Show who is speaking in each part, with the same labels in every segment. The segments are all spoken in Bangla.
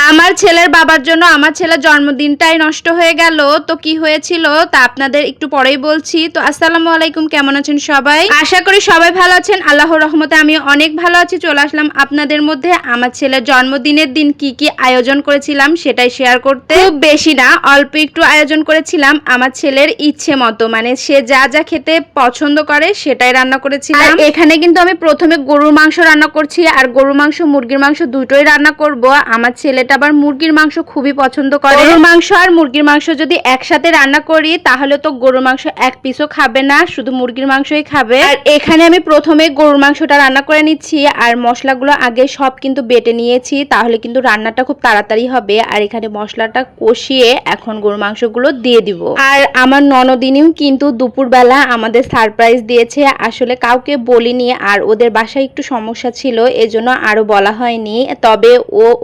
Speaker 1: আমার ছেলের বাবার জন্য আমার ছেলের জন্মদিনটাই নষ্ট হয়ে গেল। তো কি হয়েছিল তা আপনাদের একটু পরেই বলছি। তো আসসালামু আলাইকুম, কেমন আছেন সবাই? আশা করি সবাই ভালো আছেন। আল্লাহর রহমতে আমি অনেক ভালো আছি। চলে আসলাম আপনাদের মধ্যে আমার ছেলের জন্মদিনের দিন কি কি আয়োজন করেছিলাম সেটাই শেয়ার করতে। খুব বেশি না, অল্প একটু আয়োজন করেছিলাম আমার ছেলের ইচ্ছে মতো, মানে সে যা যা খেতে পছন্দ করে সেটাই রান্না করেছিলাম। এখানে কিন্তু আমি প্রথমে গরুর মাংস রান্না করছি, আর গরুর মাংস মুরগির মাংস দুটোই রান্না করব। আমার ছেলেটা আবার মুরগির মাংস খুবই পছন্দ করে। গরুর মাংস আর মুরগির মাংস যদি একসাথে রান্না করি তাহলে তো গরুর মাংস এক পিসও খাবে না, শুধু মুরগির মাংসই খাবে। আর এখানে আমি প্রথমে গরুর মাংসটা রান্না করে নিচ্ছি, আর মশলাগুলো আগে সব কিন্তু বেটে নিয়েছি, তাহলে কিন্তু রান্নাটা খুব তাড়াতাড়ি হবে। আর এখানে মশলাটা কষিয়ে এখন গরুর মাংসগুলো দিয়ে দিব। আর আমার ননদিনীও কিন্তু দুপুরবেলা আমাদের সারপ্রাইজ দিয়েছে, আসলে কাউকে বলিনি, আর ওদের বাসায় একটু সমস্যা ছিল এজন্য আরো বলা হয়নি। তবে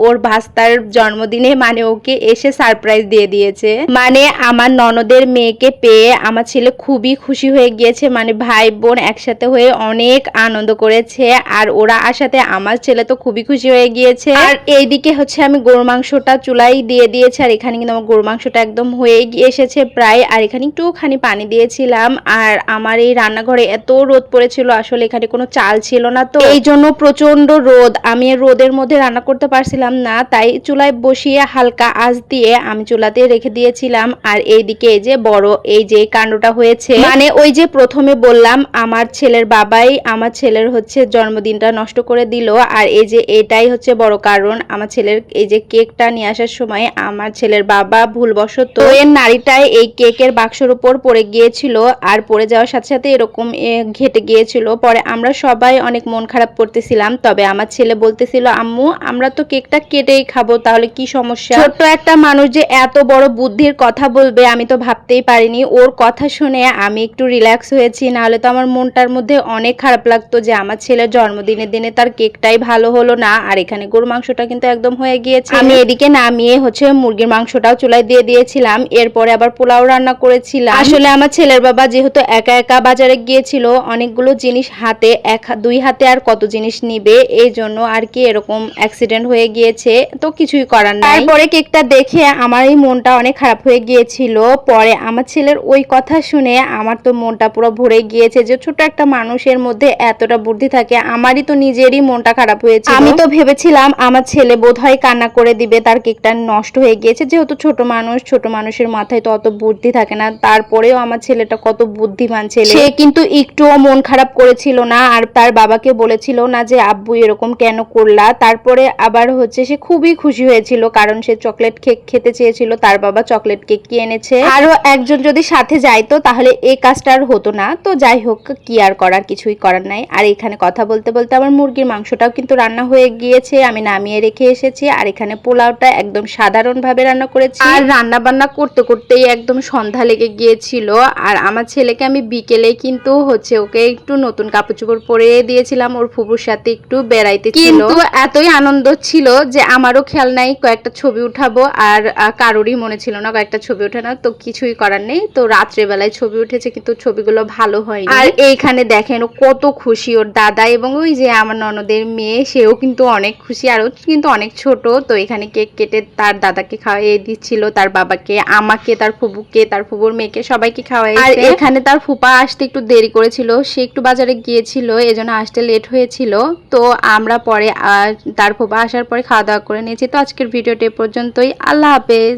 Speaker 1: ওর ভাস্তার জন্মদিনে মানে ওকে এসে সারপ্রাইজ দিয়ে দিয়েছে। মানে আমার ননদের মেয়েকে পেয়ে আমার ছেলে খুবই খুশি হয়ে গিয়েছে, মানে ভাই বোন একসাথে হয়ে অনেক আনন্দ করেছে। আর ওরা আসাতে আমার ছেলে তো খুবই খুশি হয়ে গিয়েছে। আর এইদিকে হচ্ছে আমি গরু মাংসটা চুলাই দিয়ে দিয়েছি, আর এখানে কিন্তু আমার গরু মাংসটা একদম হয়ে এসেছে প্রায়। আর এখানে একটুখানি পানি দিয়েছিলাম। আর আমার এই রান্নাঘরে এত রোদ পড়েছিল, আসলে এখানে কোনো চাল ছিল না, তো এই জন্য প্রচন্ড রোদ, আমি রোদের মধ্যে রান্না করতে পারছিলাম না। তাই চুলায় বসিয়ে হালকা আঁচ দিয়ে আমি চুলাতে রেখে দিয়েছিলাম। আর এইদিকে এই যে বড় এই যে কাণ্ডটা হয়েছে, মানে ওই যে প্রথমে বললাম আমার ছেলের বাবাই আমার ছেলের হচ্ছে জন্মদিনটা নষ্ট করে দিল। আর এই যে এটাই হচ্ছে বড় কারণ, আমার ছেলের এই যে কেকটা নিয়ে আসার সময় আমার ছেলের বাবা ভুলবশত এর নাড়িটায় এই কেকের বাক্সের উপর পড়ে গিয়েছিল, আর পড়ে যাওয়ার সাথে সাথে এরকম ঘেটে গিয়েছিল। পরে আমরা সবাই অনেক মন খারাপ করতেছিলাম, তবে আমার ছেলে বলতেছিল আম্মু আমরা তো কেকটা কেটেই খাবো, তাহলে কি সমস্যা? ছোট্ট একটা মানুষ যে এত বড় বুদ্ধির কথা বলবে আমি তো ভাবতেই পারিনি। ওর কথা শুনে আমি একটু রিল্যাক্স হয়েছি, নাহলে তো আমার মনটার মধ্যে অনেক খারাপ লাগতো যে আমার ছেলের জন্মদিনের দিনে তার কেকটাই ভালো হলো না। আর এখানে গরুর মাংসটা কিন্তু একদম হয়ে গিয়েছে। আমি এদিকে নামিয়ে হচ্ছে মুরগির মাংসটাও চুলায় দিয়ে দিয়েছিলাম, এরপরে আবার পোলাও রান্না করেছিলাম। আসলে আমার ছেলের বাবা যেহেতু একা একা বাজারে গিয়েছিল, অনেকগুলো জিনিস হাতে দুই হাতে আর কত জিনিস নিবে, এই জন্য আর কি এরকম অ্যাক্সিডেন্ট হয়ে গিয়েছে, তো কিছুই করার নাই। তারপরে কেকটা দেখে আমার এই মনটা অনেক খারাপ হয়ে গিয়েছিল। পরে আমার ছেলের ওই কথা শুনে আমার তো মনটা পুরো ভরে গিয়েছে যে ছোট একটা মানুষের মধ্যে এতটা বুদ্ধি থাকে। আমারই তো নিজেরই মনটা খারাপ হয়েছে। আমি তো ভেবেছিলাম আমার ছেলে বোধহয় কান্না করে দিবে, তার কেকটা নষ্ট হয়ে গিয়েছে, যেহেতু ছোট মানুষ, ছোট মানুষের মাথায় তো অত বুদ্ধি থাকে না। তারপরেও আমার ছেলেটা কত বুদ্ধিমান ছেলে, সে কিন্তু একটুও মন খারাপ করেছিল না, আর তার বাবাকে বলেছিল না যে আব্বু এরকম কেন করলা। তারপরে আবার হচ্ছে সে খুবই খুশি হয়েছিল, কারণ সে চকলেট কেক খেতে চেয়েছিল, তার বাবা চকলেট কেক কি এনেছে। আরো একজন যদি সাথে যাইতো তাহলে এই কাজটা আর হতো না। তো যাই হোক, কি আর করার, কিছুই করার নাই। আর এখানে কথা বলতে বলতে আমার মুরগির মাংসটাও কিন্তু রান্না হয়ে গিয়েছে, আমি নামিয়ে রেখে এসেছি। আর এখানে পোলাওটা একদম সাধারণ ভাবে রান্না করেছি, আর রান্না বান্না করতে করতেই একদম সন্ধ্যা লেগে গিয়েছিল। আর আমার ছেলেকে আমি বিকেলে কিন্তু হচ্ছে ওকে একটু নতুন কাপড় চোপড় পরে দিয়েছিলাম, ওর ফুফুর সাথে একটু বেড়াইতে ছিল। কিন্তু এতই আনন্দ ছিল যে আমারও খেয়াল নাই কয়েকটা ছবি উঠাবো, আর কারোরই মনে ছিল না কয়েকটা ছবি ওঠানো, তো কিছুই করার নেই। তো রাত্রে বেলায় ছবি উঠেছে, কিন্তু ছবিগুলো ভালো হয়নি। আর এইখানে দেখেন ও কত খুশি, ওর দাদা এবং ওই যে আমার ননদের মেয়ে সেও কিন্তু অনেক খুশি, আর ও কিন্তু অনেক ছোট। তো এখানে কেক কেটে তার দাদাকে খাওয়াইয়ে দিচ্ছিল, তার বাবাকে, আমাকে, তার ফুবুকে, তার ফুবুর মেয়েকে, সবাইকে খাওয়াইছে। আর এখানে তার ফুপা আসতে একটু দেরি করেছিল, সে একটু বাজারে গিয়েছিল, এজন্য আসতে লেট হয়েছিল। তো আমরা পরে তার ফুপা আসার পরে খাওয়া দাওয়া করে নিয়েছি। তো আজকের ভিডিওটি এ পর্যন্তই। আল্লাহ হাফেজ।